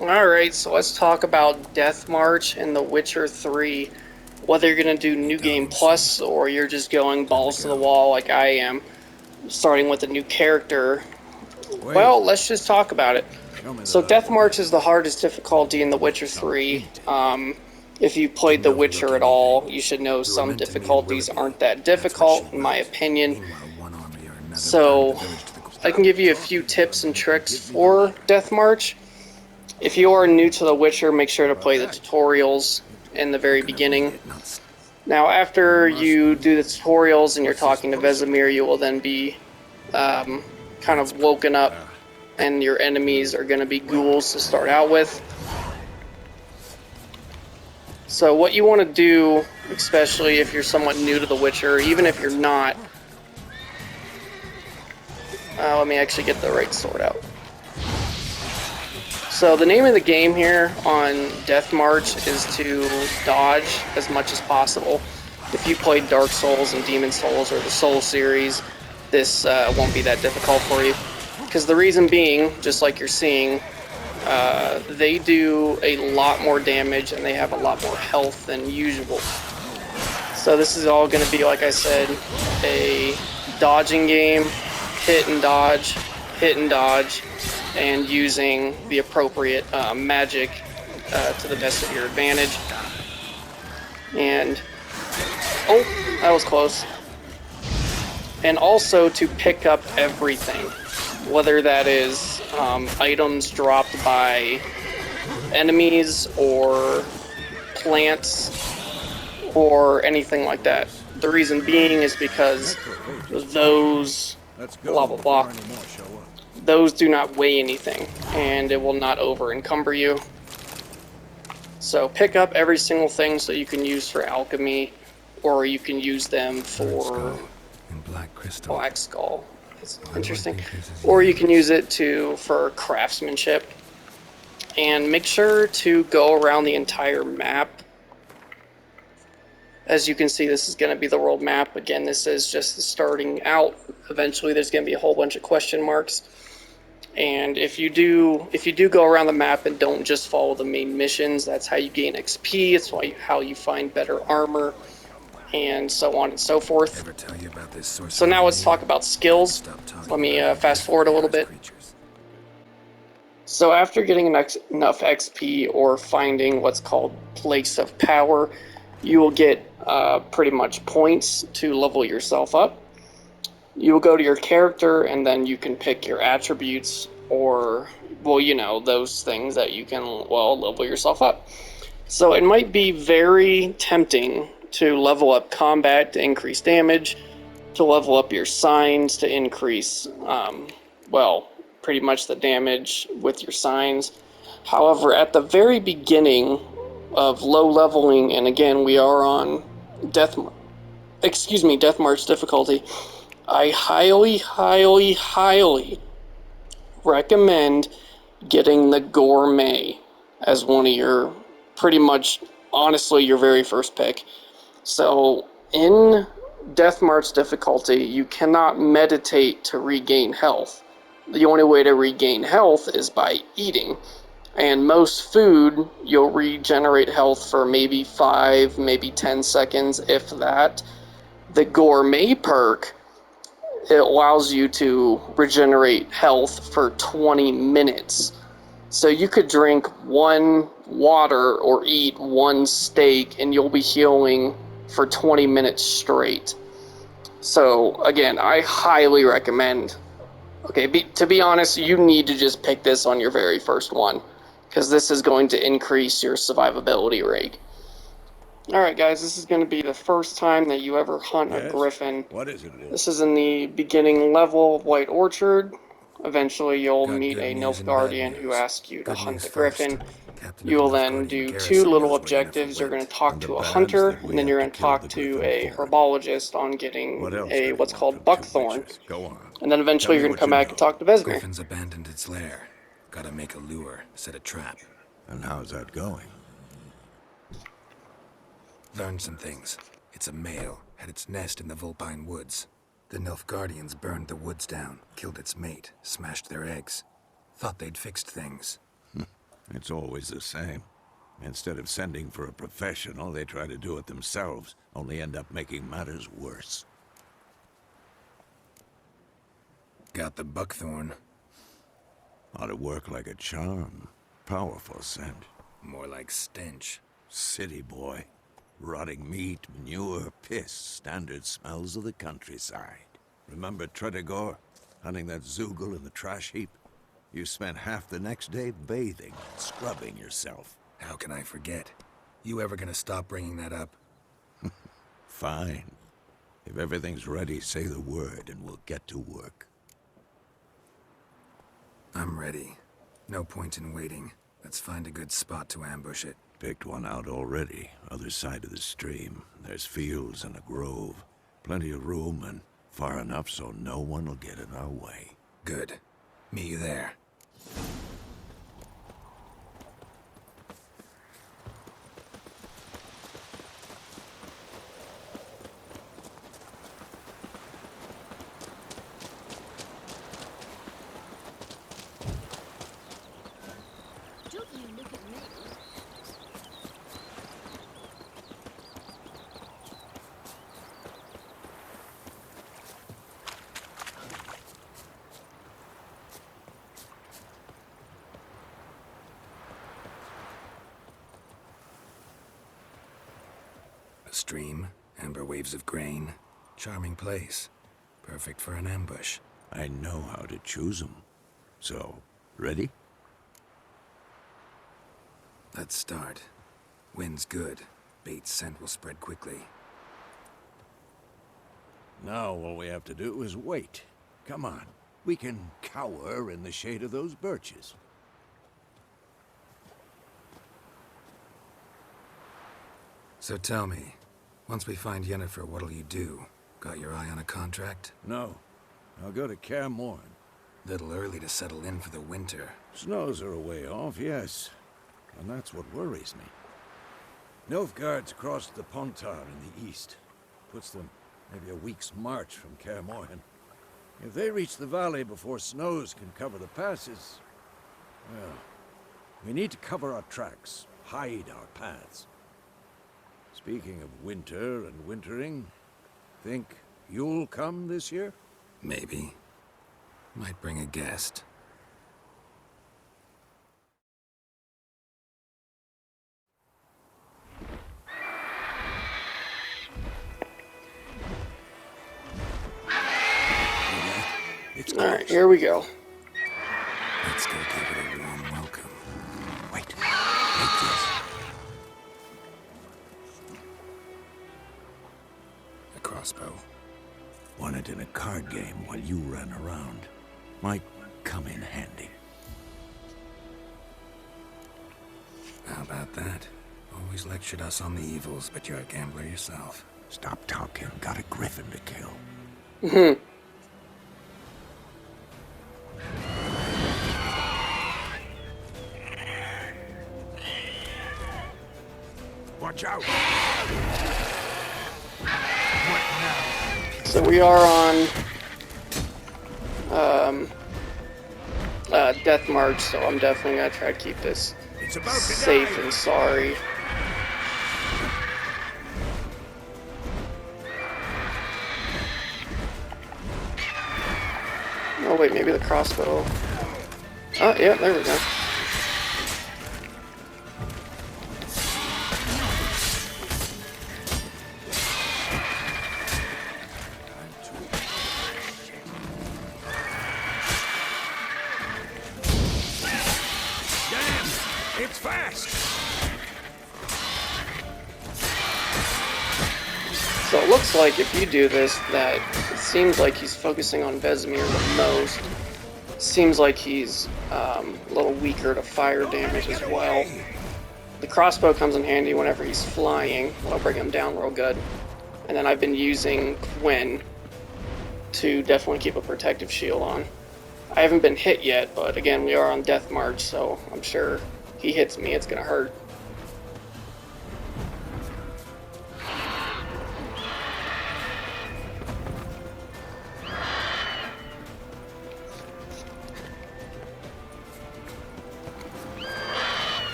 Alright, so let's talk about Death March and The Witcher 3. Whether you're going to do New Game Plus or you're just going balls to the wall like I am, starting with a new character. Well, let's just talk about it. So Death March is the hardest difficulty in The Witcher 3. If you played The Witcher at all, you should know some difficulties aren't that difficult, in my opinion. So I can give you a few tips and tricks for Death March. If you are new to The Witcher, make sure to play the tutorials in the very beginning. Now, after you do the tutorials and you're talking to Vesemir, you will then be kind of woken up, and your enemies are going to be ghouls to start out with. So what you want to do, especially if you're somewhat new to The Witcher, even if you're not... let me actually get the right sword out. So the name of the game here on Death March is to dodge as much as possible. If you played Dark Souls and Demon Souls or the Soul series, this won't be that difficult for you. Because the reason being, just like you're seeing, they do a lot more damage and they have a lot more health than usual. So this is all going to be, like I said, a dodging game, hit and dodge, and using the appropriate magic to the best of your advantage. And, oh, that was close. And also to pick up everything, whether that is items dropped by enemies or plants or anything like that. The reason being is because those blah blah blah, those do not weigh anything and it will not over encumber you. So pick up every single thing so you can use for alchemy, or you can use them for Black Skull. It's interesting. Or you can use it for craftsmanship. And make sure to go around the entire map. As you can see, this is going to be the world map. Again, this is just the starting out. Eventually there's going to be a whole bunch of question marks. And if you do go around the map and don't just follow the main missions, that's how you gain XP, it's how you find better armor, and so on and so forth. So now let's talk about skills. Let me fast forward a little bit. So after getting enough XP or finding what's called Place of Power, you will get pretty much points to level yourself up. You will go to your character and then you can pick your attributes, or, well, you know, those things that you can, well, level yourself up. So it might be very tempting to level up combat to increase damage, to level up your signs to increase, well, pretty much the damage with your signs. However, at the very beginning of low leveling, and again, we are on Death March difficulty, I highly recommend getting the Gourmet as one of your, pretty much, honestly, your very first pick. So, in Death March difficulty, you cannot meditate to regain health. The only way to regain health is by eating. And most food, you'll regenerate health for maybe 5, maybe 10 seconds, if that. The Gourmet perk, it allows you to regenerate health for 20 minutes. So you could drink 1 water or eat 1 steak and you'll be healing for 20 minutes straight. So again, I highly recommend, to be honest, you need to just pick this on your very first one, because this is going to increase your survivability rate. Alright guys, this is going to be the first time that you ever hunt a griffin. What is it? This is in the beginning level of White Orchard. Eventually you'll meet a Nilfgaardian who asks you to hunt the griffin. You will then do 2 little objectives. You're going to talk to a hunter, and then you're going to talk to a herbologist on getting a what's called buckthorn. And then eventually you're going to come back and talk to Vesemir. Griffin's abandoned its lair. Gotta make a lure, set a trap. And how's that going? Learned some things. It's a male, had its nest in the Vulpine Woods. The Nilfgaardians burned the woods down, killed its mate, smashed their eggs. Thought they'd fixed things. It's always the same. Instead of sending for a professional, they try to do it themselves, only end up making matters worse. Got the buckthorn. Ought to work like a charm. Powerful scent. More like stench. City boy. Rotting meat, manure, piss. Standard smells of the countryside. Remember Tredegor? Hunting that Zoogle in the trash heap? You spent half the next day bathing, scrubbing yourself. How can I forget? You ever gonna stop bringing that up? Fine. If everything's ready, say the word and we'll get to work. I'm ready. No point in waiting. Let's find a good spot to ambush it. Picked one out already, other side of the stream. There's fields and a grove. Plenty of room and far enough so no one will get in our way. Good. Meet you there. A stream, amber waves of grain. Charming place. Perfect for an ambush. I know how to choose 'em. So, ready? Let's start. Wind's good. Bait's scent will spread quickly. Now all we have to do is wait. Come on. We can cower in the shade of those birches. So tell me, once we find Yennefer, what'll you do? Got your eye on a contract? No. I'll go to Kaer Morhen. Little early to settle in for the winter. Snows are a way off, yes. And that's what worries me. Nilfgaard's across the Pontar in the east. Puts them maybe a week's march from Kaer Morhen. If they reach the valley before snows can cover the passes, well, we need to cover our tracks, hide our paths. Speaking of winter and wintering, think you'll come this year? Maybe. Might bring a guest. It's Alright, here we go. Let's go give it a warm welcome. Wait. Take this. A crossbow. Won it in a card game while you ran around. Might come in handy. How about that? Always lectured us on the evils, but you're a gambler yourself. Stop talking. Got a griffin to kill. Watch out! What now? So we are on Death March, so I'm definitely gonna try to keep this It's about to safe die. and sorry. Oh wait, maybe the crossbow. Oh yeah, there we go. Damn! It's fast! So it looks like if you do this, that it seems like he's focusing on Vesemir the most. Seems like he's a little weaker to fire damage as well. The crossbow comes in handy whenever he's flying. That'll bring him down real good. And then I've been using Gwen to definitely keep a protective shield on. I haven't been hit yet, but again, we are on Death March, so I'm sure he hits me, it's gonna hurt.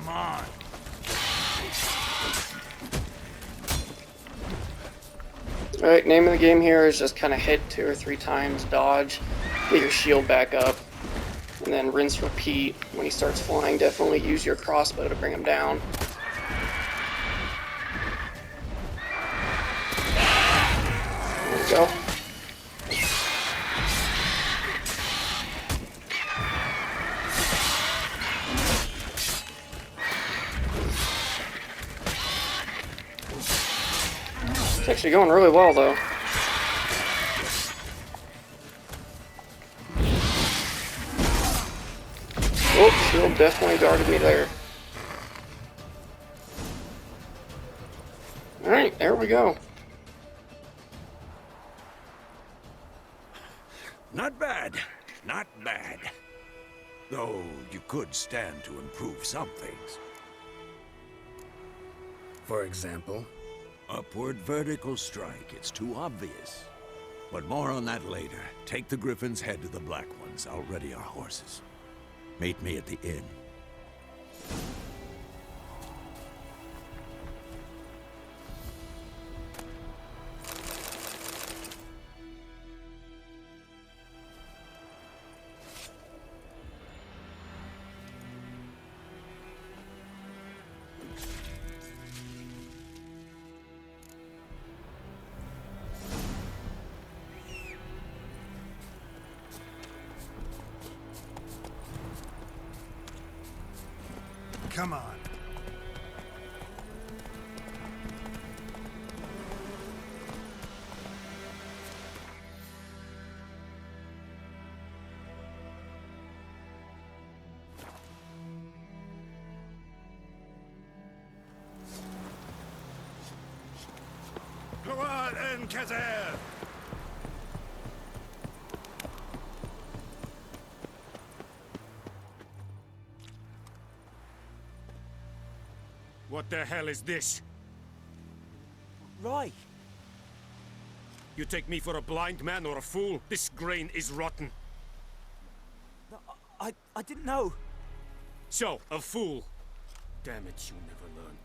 Come on. Alright, name of the game here is just kind of hit 2 or 3 times, dodge, get your shield back up, and then rinse, repeat. When he starts flying, definitely use your crossbow to bring him down. There we go. It's actually going really well, though. Oh, shield definitely guarded me there. Alright, there we go. Not bad. Not bad. Though you could stand to improve some things. For example? Upward vertical strike. It's too obvious. But more on that later. Take the Griffin's head to the Black Ones. I'll ready our horses. Meet me at the inn. Come on. Gloire and Kazer! What the hell is this? Right. You take me for a blind man or a fool? This grain is rotten. No, I didn't know. So, a fool. Damn it, you never learn.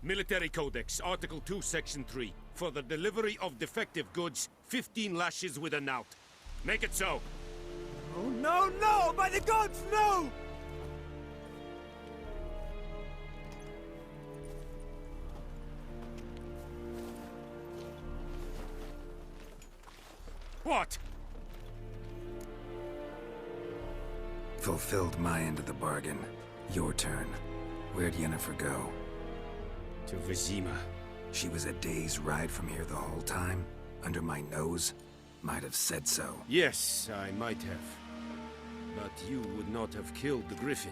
Military Codex, Article 2, Section 3. For the delivery of defective goods, 15 lashes with a knout. Make it so. Oh, no, no! By the gods, no! What? Fulfilled my end of the bargain. Your turn. Where'd Yennefer go? To Vizima. She was a day's ride from here the whole time? Under my nose? Might have said so. Yes, I might have. But you would not have killed the Griffin.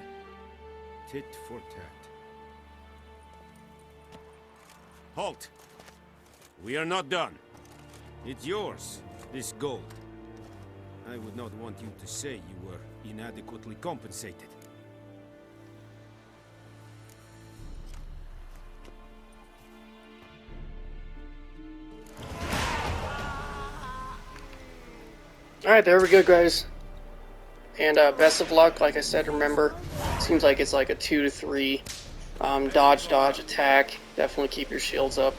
Tit for tat. Halt! We are not done. It's yours, this gold. I would not want you to say you were inadequately compensated. Alright, there we go, guys. And best of luck. Like I said, remember, seems like it's like a 2 to 3 dodge, attack. Definitely keep your shields up.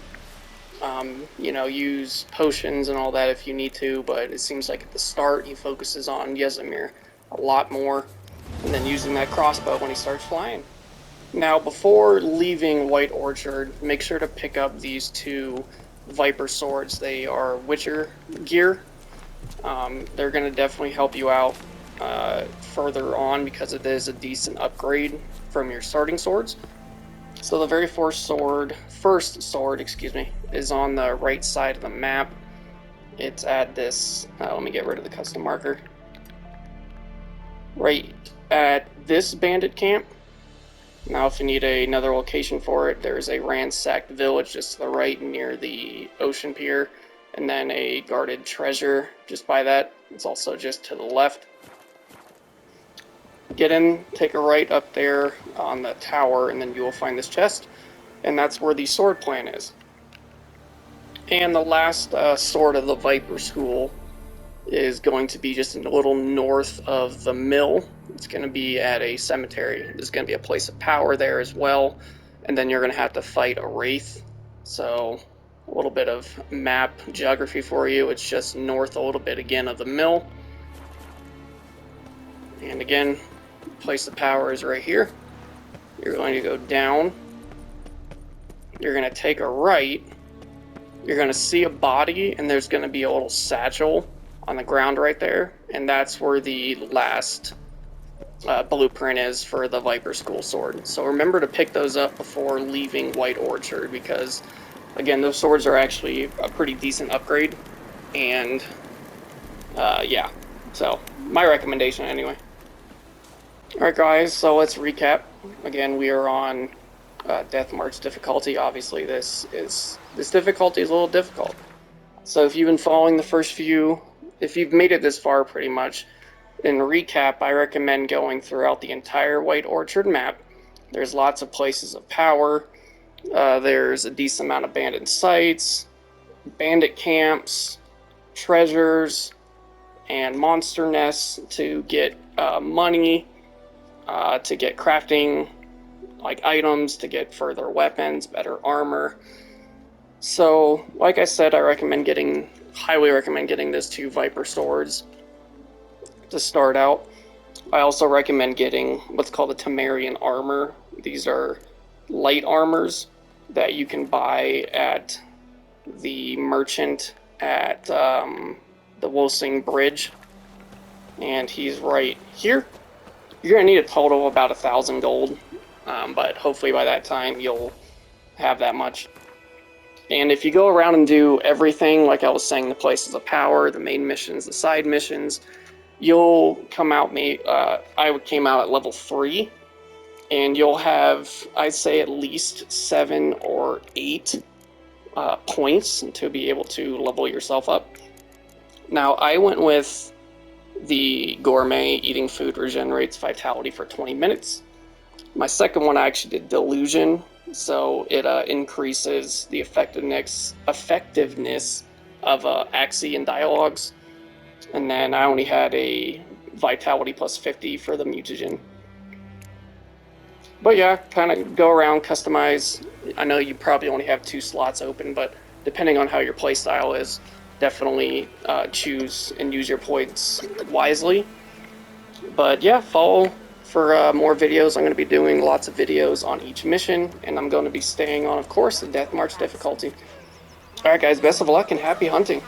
You know, use potions and all that if you need to, but it seems like at the start he focuses on Yesemir a lot more, and then using that crossbow when he starts flying. Now, before leaving White Orchard, make sure to pick up these 2 Viper swords. They are Witcher gear. They're going to definitely help you out further on because it is a decent upgrade from your starting swords. So the very first sword, is on the right side of the map. It's at this, let me get rid of the custom marker. Right at this bandit camp. Now if you need another location for it, there's a ransacked village just to the right near the ocean pier, and then a guarded treasure just by that. It's also just to the left. Get in, take a right up there on the tower, and then you will find this chest, and that's where the sword plant is. And the last sword of the Viper School is going to be just a little north of the mill. It's going to be at a cemetery. There's going to be a place of power there as well, and then you're going to have to fight a wraith. So a little bit of map geography for you. It's just north a little bit again of the mill. And again, place of power is right here. You're going to go down. You're going to take a right. You're going to see a body, and there's going to be a little satchel on the ground right there. And that's where the last blueprint is for the Viper School sword. So remember to pick those up before leaving White Orchard, because again, those swords are actually a pretty decent upgrade. And yeah, so my recommendation anyway. Alright guys, so let's recap. Again, we are on Death March difficulty. Obviously this difficulty is a little difficult. So if you've been following the first few, if you've made it this far pretty much, in recap, I recommend going throughout the entire White Orchard map. There's lots of places of power. There's a decent amount of abandoned sites, bandit camps, treasures, and monster nests to get money, to get crafting like items, to get further weapons, better armor. So, like I said, I highly recommend getting those 2 Viper swords to start out. I also recommend getting what's called the Temerian Armor. These are light armors that you can buy at the merchant at the Wosing Bridge. And he's right here. You're going to need a total of about 1,000 gold, but hopefully by that time you'll have that much. And if you go around and do everything, like I was saying, the places of power, the main missions, the side missions, you'll come out, I came out at level 3, and you'll have, I'd say, at least 7 or 8 points to be able to level yourself up. Now, I went with the Gourmet. Eating food regenerates vitality for 20 minutes. My second one, I actually did Delusion, so it increases the effectiveness of Axii and dialogues. And then I only had a vitality plus 50 for the mutagen. But yeah, kind of go around, customize. I know you probably only have 2 slots open, but depending on how your playstyle is, definitely choose and use your points wisely. But yeah, follow for more videos. I'm going to be doing lots of videos on each mission, and I'm going to be staying on, of course, the Death March difficulty. Alright guys, best of luck and happy hunting.